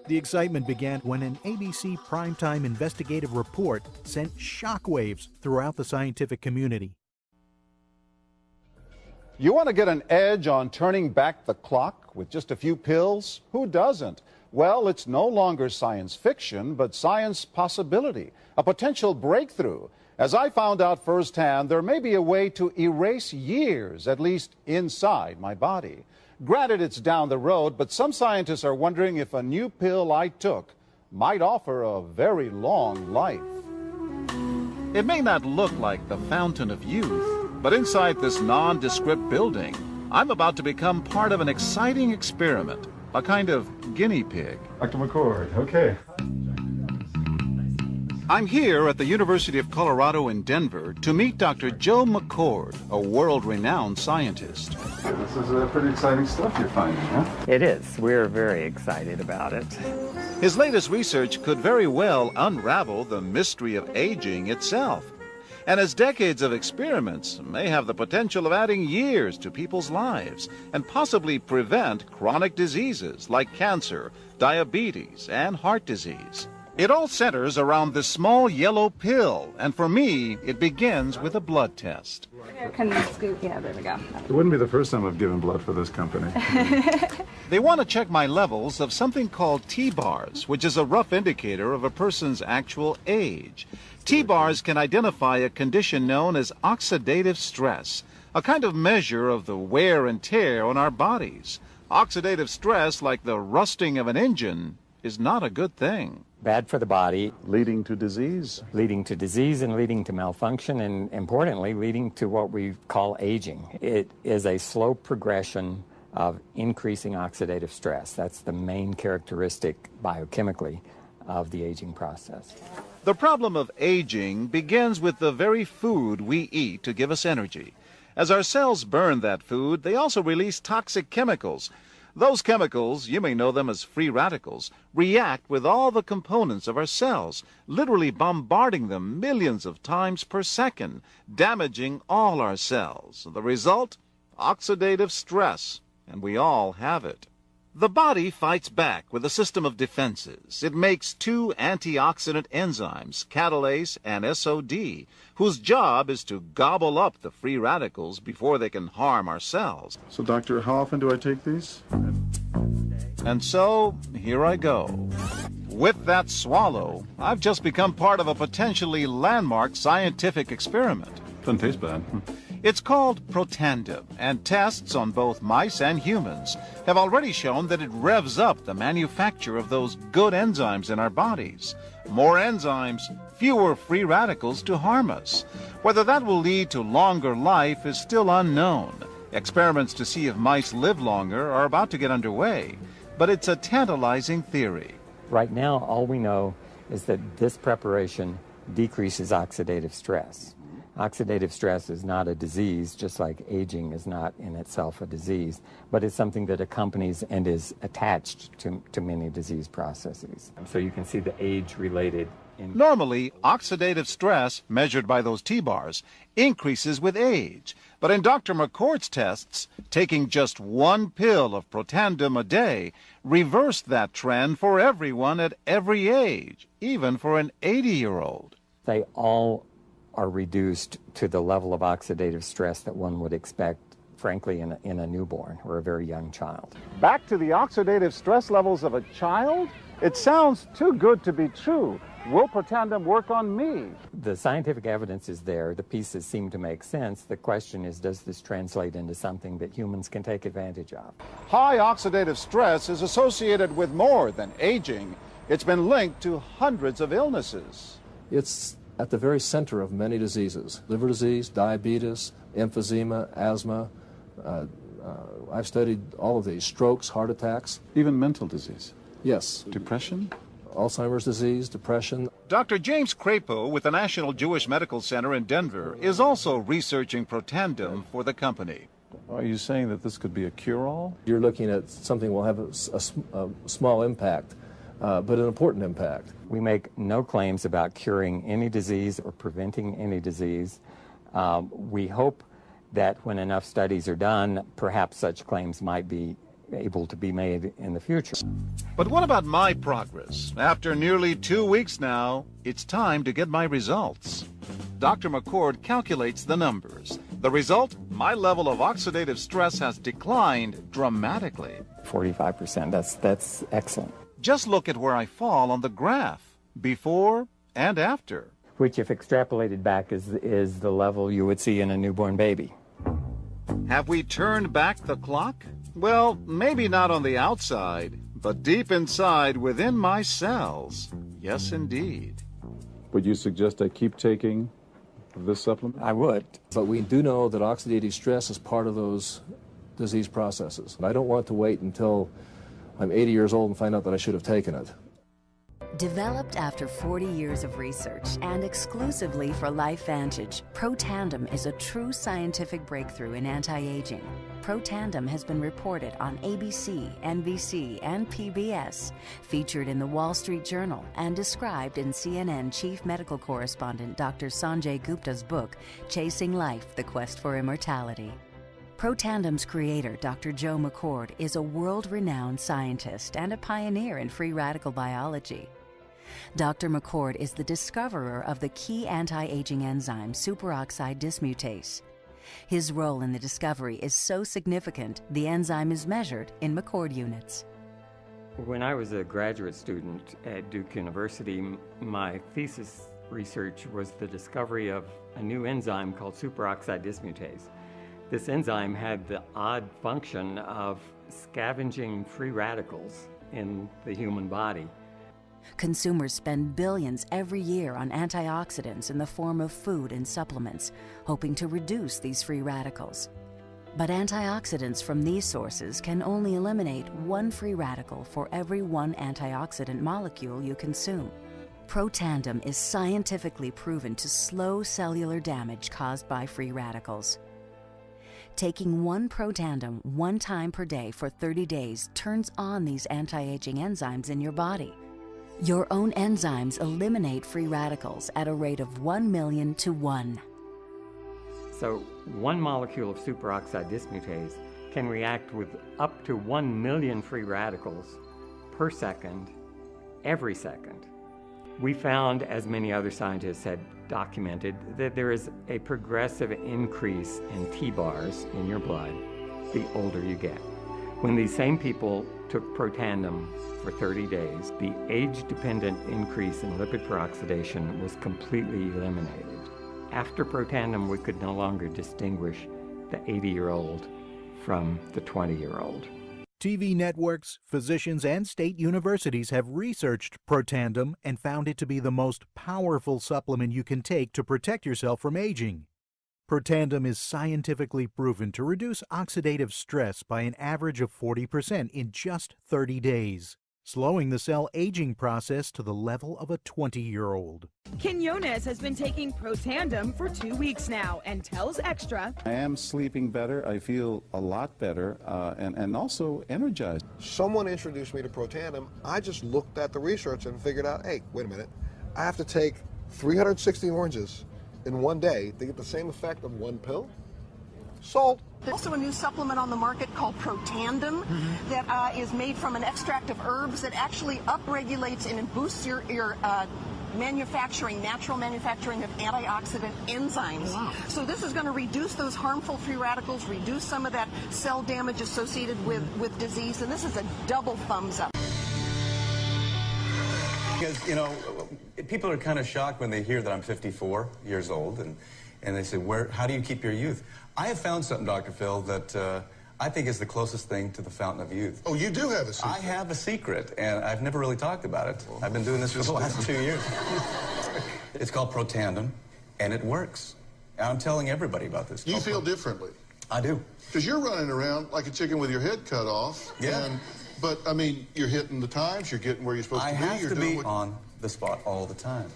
The excitement began when an ABC Primetime investigative report sent shockwaves throughout the scientific community. You want to get an edge on turning back the clock with just a few pills? Who doesn't? Well, it's no longer science fiction, but science possibility, a potential breakthrough. As I found out firsthand, there may be a way to erase years, at least inside my body. Granted, it's down the road, but some scientists are wondering if a new pill I took might offer a very long life. It may not look like the fountain of youth, but inside this nondescript building, I'm about to become part of an exciting experiment, a kind of guinea pig. Dr. McCord, okay. I'm here at the University of Colorado in Denver to meet Dr. Joe McCord, a world-renowned scientist. This is pretty exciting stuff you're finding, huh? It is. We're very excited about it. His latest research could very well unravel the mystery of aging itself. And his decades of experiments may have the potential of adding years to people's lives and possibly prevent chronic diseases like cancer, diabetes, and heart disease. It all centers around this small yellow pill, and for me, it begins with a blood test. Can you scoop? Yeah, there we go. It wouldn't be the first time I've given blood for this company. They want to check my levels of something called T-bars, which is a rough indicator of a person's actual age. T-bars can identify a condition known as oxidative stress, a kind of measure of the wear and tear on our bodies. Oxidative stress, like the rusting of an engine, is not a good thing. Bad for the body. Leading to disease. Leading to disease and leading to malfunction, and importantly, leading to what we call aging. It is a slow progression of increasing oxidative stress. That's the main characteristic biochemically of the aging process. The problem of aging begins with the very food we eat to give us energy. As our cells burn that food, they also release toxic chemicals. Those chemicals, you may know them as free radicals, react with all the components of our cells, literally bombarding them millions of times per second, damaging all our cells. The result? Oxidative stress, and we all have it. The body fights back with a system of defenses. It makes two antioxidant enzymes, catalase and SOD, whose job is to gobble up the free radicals before they can harm our cells. So, doctor, how often do I take these? And so, here I go. With that swallow, I've just become part of a potentially landmark scientific experiment. Doesn't taste bad. It's called Protandim, and tests on both mice and humans have already shown that it revs up the manufacture of those good enzymes in our bodies. More enzymes, fewer free radicals to harm us. Whether that will lead to longer life is still unknown. Experiments to see if mice live longer are about to get underway, but it's a tantalizing theory. Right now, all we know is that this preparation decreases oxidative stress. Oxidative stress is not a disease, just like aging is not in itself a disease, but it's something that accompanies and is attached to many disease processes. So you can see the age-related. Normally, oxidative stress, measured by those T-bars, increases with age. But in Dr. McCord's tests, taking just one pill of Protandim a day reversed that trend for everyone at every age, even for an 80-year-old. They all are reduced to the level of oxidative stress that one would expect, frankly, in a newborn or a very young child. Back to the oxidative stress levels of a child? It sounds too good to be true. Will Protandim work on me? The scientific evidence is there. The pieces seem to make sense. The question is, does this translate into something that humans can take advantage of? High oxidative stress is associated with more than aging. It's been linked to hundreds of illnesses. It's at the very center of many diseases: liver disease, diabetes, emphysema, asthma. I've studied all of these: strokes, heart attacks. Even mental disease? Yes. Depression? Alzheimer's disease, depression. Dr. James Crapo with the National Jewish Medical Center in Denver is also researching Protandim for the company. Are you saying that this could be a cure-all? You're looking at something will have a small impact, but an important impact. We make no claims about curing any disease or preventing any disease. We hope that when enough studies are done, perhaps such claims might be able to be made in the future. But what about my progress? After nearly 2 weeks now, it's time to get my results. Dr. McCord calculates the numbers. The result? My level of oxidative stress has declined dramatically. 45%, that's excellent. Just look at where I fall on the graph, before and after. Which, if extrapolated back, is the level you would see in a newborn baby. Have we turned back the clock? Well, maybe not on the outside, but deep inside within my cells. Yes, indeed. Would you suggest I keep taking this supplement? I would. But we do know that oxidative stress is part of those disease processes. I don't want to wait until I'm 80 years old and find out that I should have taken it. Developed after 40 years of research and exclusively for LifeVantage, Protandim is a true scientific breakthrough in anti-aging. Protandim has been reported on ABC, NBC, and PBS, featured in the Wall Street Journal, and described in CNN Chief Medical Correspondent Dr. Sanjay Gupta's book, Chasing Life, The Quest for Immortality. Protandim's creator, Dr. Joe McCord, is a world-renowned scientist and a pioneer in free radical biology. Dr. McCord is the discoverer of the key anti-aging enzyme superoxide dismutase. His role in the discovery is so significant, the enzyme is measured in McCord units. When I was a graduate student at Duke University, my thesis research was the discovery of a new enzyme called superoxide dismutase. This enzyme had the odd function of scavenging free radicals in the human body. Consumers spend billions every year on antioxidants in the form of food and supplements, hoping to reduce these free radicals. But antioxidants from these sources can only eliminate one free radical for every one antioxidant molecule you consume. Protandim is scientifically proven to slow cellular damage caused by free radicals. Taking one Protandim 1 time per day for 30 days turns on these anti-aging enzymes in your body. Your own enzymes eliminate free radicals at a rate of 1 million to 1. So 1 molecule of superoxide dismutase can react with up to 1 million free radicals per second, every second. We found, as many other scientists had documented, that there is a progressive increase in T-bars in your blood the older you get. When these same people took Protandim for 30 days, the age-dependent increase in lipid peroxidation was completely eliminated. After Protandim, we could no longer distinguish the 80-year-old from the 20-year-old. TV networks, physicians, and state universities have researched Protandim and found it to be the most powerful supplement you can take to protect yourself from aging. Protandim is scientifically proven to reduce oxidative stress by an average of 40% in just 30 days, slowing the cell aging process to the level of a 20-year-old. Quinones has been taking Protandim for 2 weeks now and tells Extra, I am sleeping better. I feel a lot better and also energized. Someone introduced me to Protandim. I just looked at the research and figured out, hey, wait a minute, I have to take 360 oranges in 1 day to get the same effect of 1 pill? Sold. There's also a new supplement on the market called Protandim that is made from an extract of herbs that actually upregulates and boosts your natural manufacturing of antioxidant enzymes. Wow. So this is going to reduce those harmful free radicals, reduce some of that cell damage associated with disease, and this is a double thumbs up. Because, you know, people are kind of shocked when they hear that I'm 54 years old, and they say, how do you keep your youth? I have found something, Dr. Phil, that I think is the closest thing to the fountain of youth. Oh, you do have a secret? I have a secret, and I've never really talked about it. I've been doing this for the last 2 years. It's called Protandim, and it works. And I'm telling everybody about this. You feel differently? I do. Because you're running around like a chicken with your head cut off. Yeah. But, I mean, you're hitting the times, you're getting where you're supposed to be. I have to be on the spot all the time.